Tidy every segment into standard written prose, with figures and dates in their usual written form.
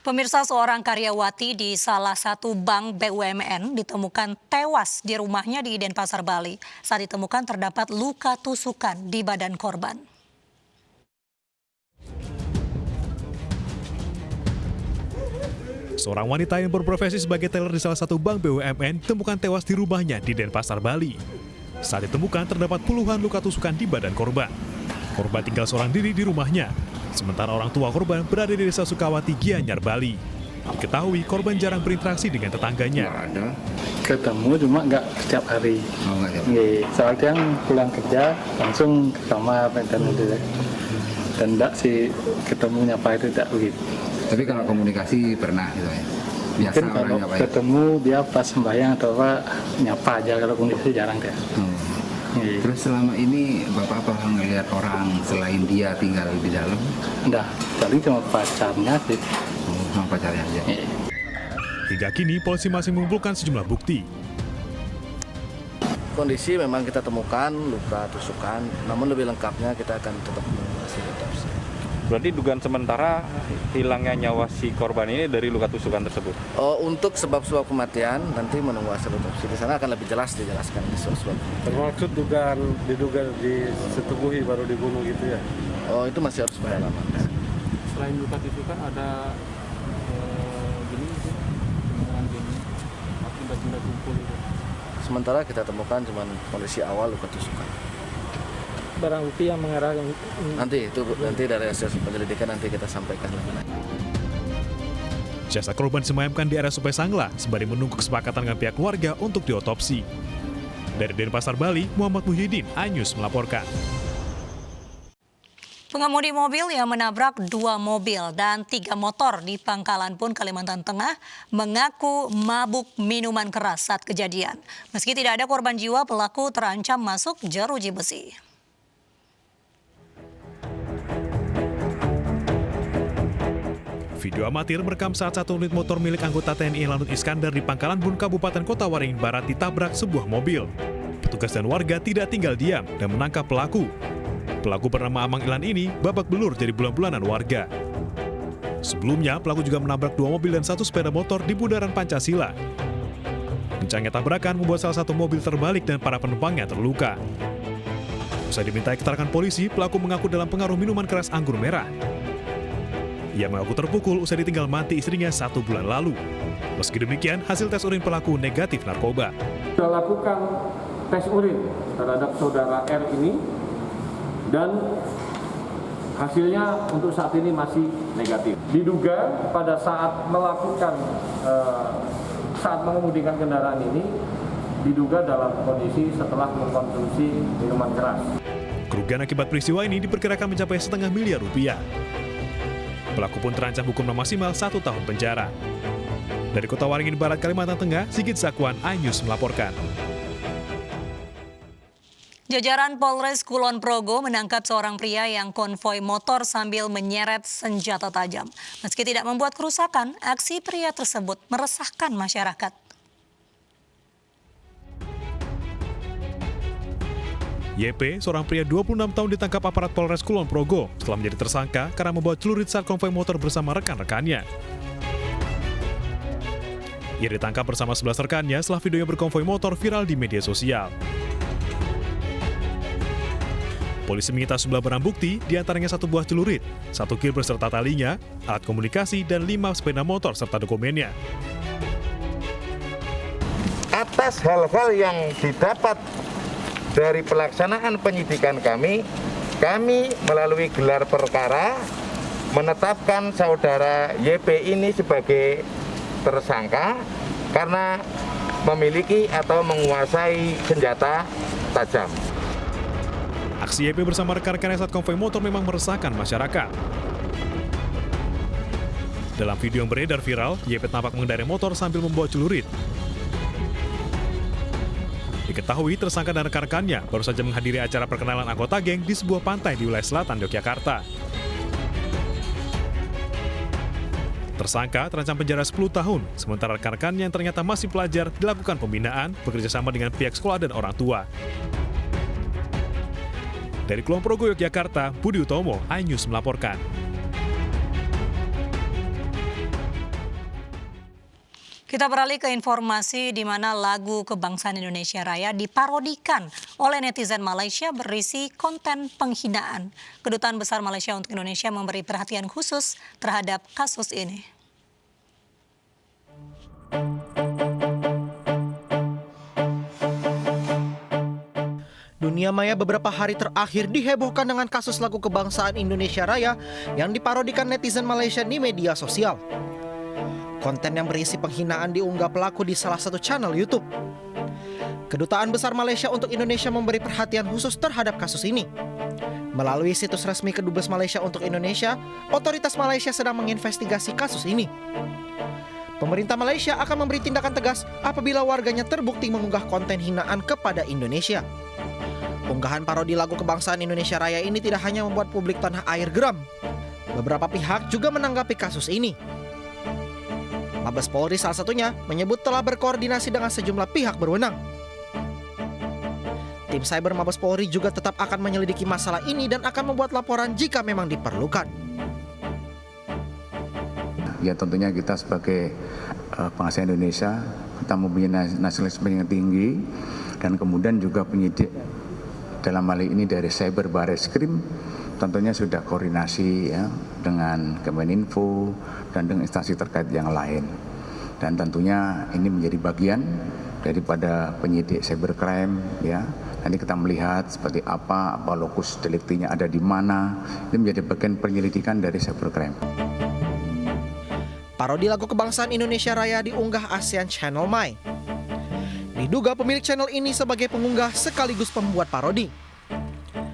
Pemirsa, seorang karyawati di salah satu bank BUMN ditemukan tewas di rumahnya di Denpasar, Bali. Saat ditemukan terdapat luka tusukan di badan korban. Seorang wanita yang berprofesi sebagai teller di salah satu bank BUMN ditemukan tewas di rumahnya di Denpasar, Bali. Saat ditemukan terdapat puluhan luka tusukan di badan korban. Korban tinggal seorang diri di rumahnya, sementara orang tua korban berada di desa Sukawati, Gianyar, Bali. Diketahui korban jarang berinteraksi dengan tetangganya. Ketemu cuma nggak setiap hari. Soalnya yang pulang kerja langsung ke kamar dan itu. Dan enggak sih ketemu nyapa itu tidak begitu. Tapi kalau komunikasi pernah gitu ya? Biasa Mungkin kalau nyapa ya? ketemu dia pas sembahyang atau apa nyapa aja, kalau komunikasi jarang dia. Terus selama ini Bapak apa ngelihat orang selain dia tinggal di dalam? Enggak, paling cuma pacarnya sih. Sama pacarnya aja. Hingga kini polisi masih mengumpulkan sejumlah bukti. Kondisi memang kita temukan luka tusukan, namun lebih lengkapnya kita akan tetap mengasih otopsi. Berarti dugaan sementara hilangnya nyawa si korban ini dari luka tusukan tersebut? Untuk sebab-sebab kematian nanti menunggu hasil otopsi. Di sana akan lebih jelas dijelaskan di sebab. Termaksud diduga disetubuhi baru dibunuh gitu ya? Itu masih harus pendalaman. Selain luka tusukan ada benda tumpul itu. Sementara kita temukan cuma kondisi awal luka tusukan. Barang bukti yang mengarah Nanti dari hasil penyelidikan nanti kita sampaikan lebih lanjut. Jasad korban disemayamkan di RSUP Sangla sembari menunggu kesepakatan dengan pihak keluarga untuk diotopsi. Dari Denpasar, Bali, Muhammad Muhyiddin, iNews melaporkan. Pengemudi mobil yang menabrak 2 mobil dan 3 motor di Pangkalan Pun, Kalimantan Tengah mengaku mabuk minuman keras saat kejadian. Meski tidak ada korban jiwa, pelaku terancam masuk jeruji besi. Video amatir merekam saat satu unit motor milik anggota TNI Lanut Iskandar di Pangkalan Bun, Kabupaten Kota Waringin Barat ditabrak sebuah mobil. Petugas dan warga tidak tinggal diam dan menangkap pelaku. Pelaku bernama Amang Ilan ini babak belur jadi bulan-bulanan warga. Sebelumnya, pelaku juga menabrak 2 mobil dan 1 sepeda motor di Bundaran Pancasila. Kencangnya tabrakan membuat salah satu mobil terbalik dan para penumpangnya terluka. Usai dimintai keterangan polisi, pelaku mengaku dalam pengaruh minuman keras anggur merah. Ia mengaku terpukul usai ditinggal mati istrinya 1 bulan lalu. Meski demikian, hasil tes urin pelaku negatif narkoba. Kita lakukan tes urin terhadap saudara R ini dan hasilnya untuk saat ini masih negatif. Diduga pada saat mengemudikan kendaraan ini diduga dalam kondisi setelah mengkonsumsi minuman keras. Kerugian akibat peristiwa ini diperkirakan mencapai setengah miliar rupiah. Pelaku pun terancam hukuman maksimal 1 tahun penjara. Dari Kota Waringin Barat, Kalimantan Tengah, Sigit Zakwan, iNews melaporkan. Jajaran Polres Kulon Progo menangkap seorang pria yang konvoi motor sambil menyeret senjata tajam. Meski tidak membuat kerusakan, aksi pria tersebut meresahkan masyarakat. YP, seorang pria 26 tahun ditangkap aparat Polres Kulon Progo setelah menjadi tersangka karena membawa celurit saat konvoi motor bersama rekan-rekannya. Ia ditangkap bersama 11 rekannya setelah videonya berkonvoi motor viral di media sosial. Polisi menyita sejumlah barang bukti, diantaranya 1 buah celurit, 1 kir beserta talinya, alat komunikasi, dan 5 sepeda motor serta dokumennya. Atas hal-hal yang didapat dari pelaksanaan penyidikan kami melalui gelar perkara menetapkan saudara YP ini sebagai tersangka karena memiliki atau menguasai senjata tajam. Aksi YP bersama rekan-rekannya saat konvoi motor memang meresahkan masyarakat. Dalam video yang beredar viral, YP tampak mengendarai motor sambil membawa celurit. Diketahui tersangka dan rekan-rekannya baru saja menghadiri acara perkenalan anggota geng di sebuah pantai di wilayah selatan Yogyakarta. Tersangka terancam penjara 10 tahun, sementara rekan-rekannya yang ternyata masih pelajar dilakukan pembinaan bekerjasama dengan pihak sekolah dan orang tua. Dari Kulon Progo, Yogyakarta, Budi Utomo, iNews melaporkan. Kita beralih ke informasi di mana lagu Kebangsaan Indonesia Raya diparodikan oleh netizen Malaysia berisi konten penghinaan. Kedutaan Besar Malaysia untuk Indonesia memberi perhatian khusus terhadap kasus ini. Dunia maya beberapa hari terakhir dihebohkan dengan kasus lagu Kebangsaan Indonesia Raya yang diparodikan netizen Malaysia di media sosial. Konten yang berisi penghinaan diunggah pelaku di salah satu channel YouTube. Kedutaan Besar Malaysia untuk Indonesia memberi perhatian khusus terhadap kasus ini. Melalui situs resmi Kedubes Malaysia untuk Indonesia, otoritas Malaysia sedang menginvestigasi kasus ini. Pemerintah Malaysia akan memberi tindakan tegas apabila warganya terbukti mengunggah konten hinaan kepada Indonesia. Unggahan parodi lagu Kebangsaan Indonesia Raya ini tidak hanya membuat publik tanah air geram. Beberapa pihak juga menanggapi kasus ini. Mabes Polri salah satunya menyebut telah berkoordinasi dengan sejumlah pihak berwenang. Tim Cyber Mabes Polri juga tetap akan menyelidiki masalah ini dan akan membuat laporan jika memang diperlukan. Ya tentunya kita sebagai bangsa Indonesia, kita mempunyai nasionalisme yang tinggi dan kemudian juga penyidik dalam hal ini dari Cyber Barreskrim tentunya sudah koordinasi ya dengan Kemeninfo dan dengan instansi terkait yang lain. Dan tentunya ini menjadi bagian daripada penyidik cybercrime ya. Nanti kita melihat seperti apa lokus deliktinya ada di mana. Ini menjadi bagian penyelidikan dari cybercrime. Parodi lagu Kebangsaan Indonesia Raya diunggah ASEAN Channel My. Diduga pemilik channel ini sebagai pengunggah sekaligus pembuat parodi.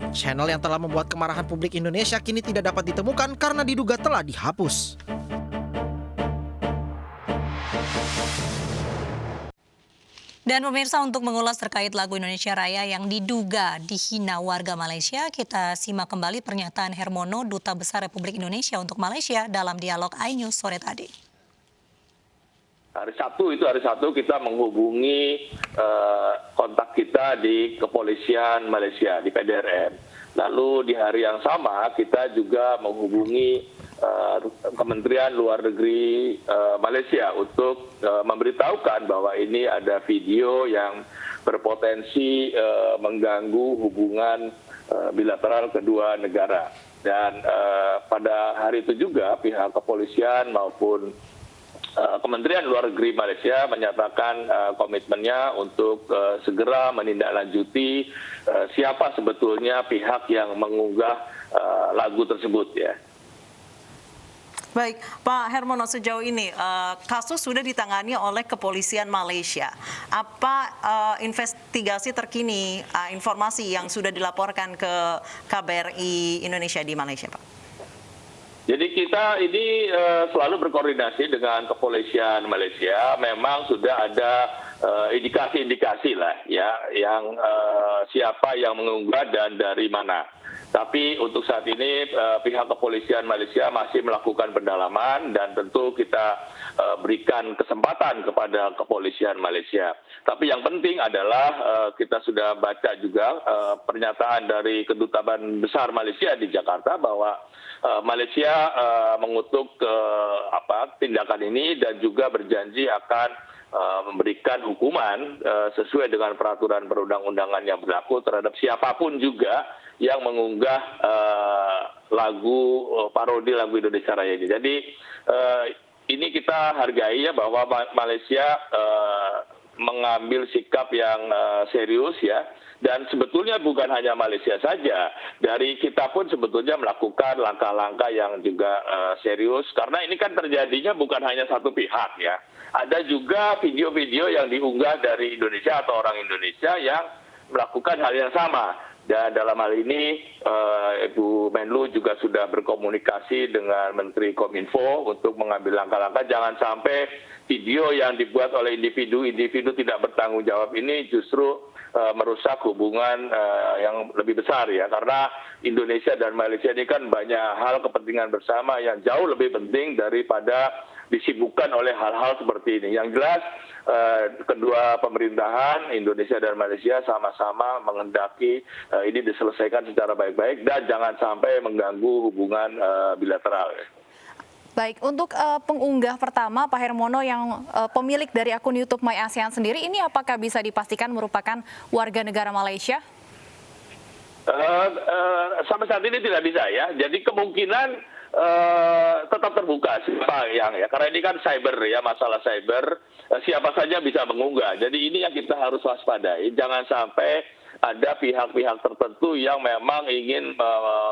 Channel yang telah membuat kemarahan publik Indonesia kini tidak dapat ditemukan karena diduga telah dihapus. Dan pemirsa, untuk mengulas terkait lagu Indonesia Raya yang diduga dihina warga Malaysia, kita simak kembali pernyataan Hermono, Duta Besar Republik Indonesia untuk Malaysia dalam dialog iNews sore tadi. Hari Sabtu kita menghubungi kontak kita di Kepolisian Malaysia, di PDRM. Lalu di hari yang sama kita juga menghubungi Kementerian Luar Negeri Malaysia untuk memberitahukan bahwa ini ada video yang berpotensi mengganggu hubungan bilateral kedua negara. Dan pada hari itu juga pihak kepolisian maupun Kementerian Luar Negeri Malaysia menyatakan komitmennya untuk segera menindaklanjuti siapa sebetulnya pihak yang mengunggah lagu tersebut ya. Baik, Pak Hermono, sejauh ini kasus sudah ditangani oleh Kepolisian Malaysia. Apa investigasi terkini, informasi yang sudah dilaporkan ke KBRI Indonesia di Malaysia, Pak? Jadi kita ini selalu berkoordinasi dengan Kepolisian Malaysia. Memang sudah ada indikasi-indikasi lah ya, yang siapa yang mengunggah dan dari mana. Tapi untuk saat ini pihak Kepolisian Malaysia masih melakukan pendalaman dan tentu kita berikan kesempatan kepada Kepolisian Malaysia. Tapi yang penting adalah kita sudah baca juga pernyataan dari Kedutaan Besar Malaysia di Jakarta bahwa Malaysia mengutuk tindakan ini dan juga berjanji akan memberikan hukuman sesuai dengan peraturan perundang-undangan yang berlaku terhadap siapapun juga yang mengunggah lagu parodi lagu Indonesia Raya ini. Jadi ini kita hargai ya bahwa Malaysia mengambil sikap yang serius ya. Dan sebetulnya bukan hanya Malaysia saja, dari kita pun sebetulnya melakukan langkah-langkah yang juga serius, karena ini kan terjadinya bukan hanya satu pihak ya. Ada juga video-video yang diunggah dari Indonesia atau orang Indonesia yang melakukan hal yang sama. Dan dalam hal ini Ibu Menlu juga sudah berkomunikasi dengan Menteri Kominfo untuk mengambil langkah-langkah jangan sampai video yang dibuat oleh individu tidak bertanggung jawab ini justru merusak hubungan yang lebih besar ya, karena Indonesia dan Malaysia ini kan banyak hal kepentingan bersama yang jauh lebih penting daripada disibukkan oleh hal-hal seperti ini. Yang jelas kedua pemerintahan Indonesia dan Malaysia sama-sama menghendaki ini diselesaikan secara baik-baik dan jangan sampai mengganggu hubungan bilateral. Baik, untuk pengunggah pertama Pak Hermono yang pemilik dari akun YouTube My ASEAN sendiri, ini apakah bisa dipastikan merupakan warga negara Malaysia? Sampai saat ini tidak bisa ya. Jadi kemungkinan tetap terbuka siapa yang ya, karena ini kan cyber ya, masalah cyber, siapa saja bisa mengunggah. Jadi ini yang kita harus waspadai. Jangan sampai ada pihak-pihak tertentu yang memang ingin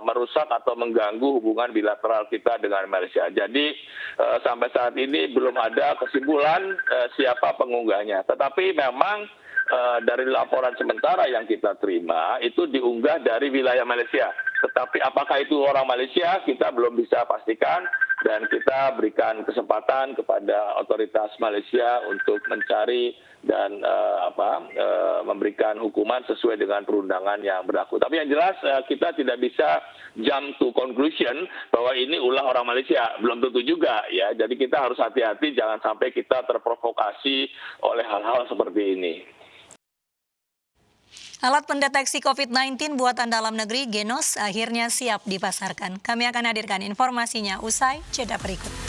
merusak atau mengganggu hubungan bilateral kita dengan Malaysia. Jadi sampai saat ini belum ada kesimpulan siapa pengunggahnya. Tetapi memang dari laporan sementara yang kita terima itu diunggah dari wilayah Malaysia. Tetapi apakah itu orang Malaysia kita belum bisa pastikan, dan kita berikan kesempatan kepada otoritas Malaysia untuk mencari dan memberikan hukuman sesuai dengan perundangan yang berlaku. Tapi yang jelas kita tidak bisa jump to conclusion bahwa ini ulah orang Malaysia, belum tentu juga ya. Jadi kita harus hati-hati, jangan sampai kita terprovokasi oleh hal-hal seperti ini. Alat pendeteksi COVID-19 buatan dalam negeri Genos akhirnya siap dipasarkan. Kami akan hadirkan informasinya usai jeda berikut.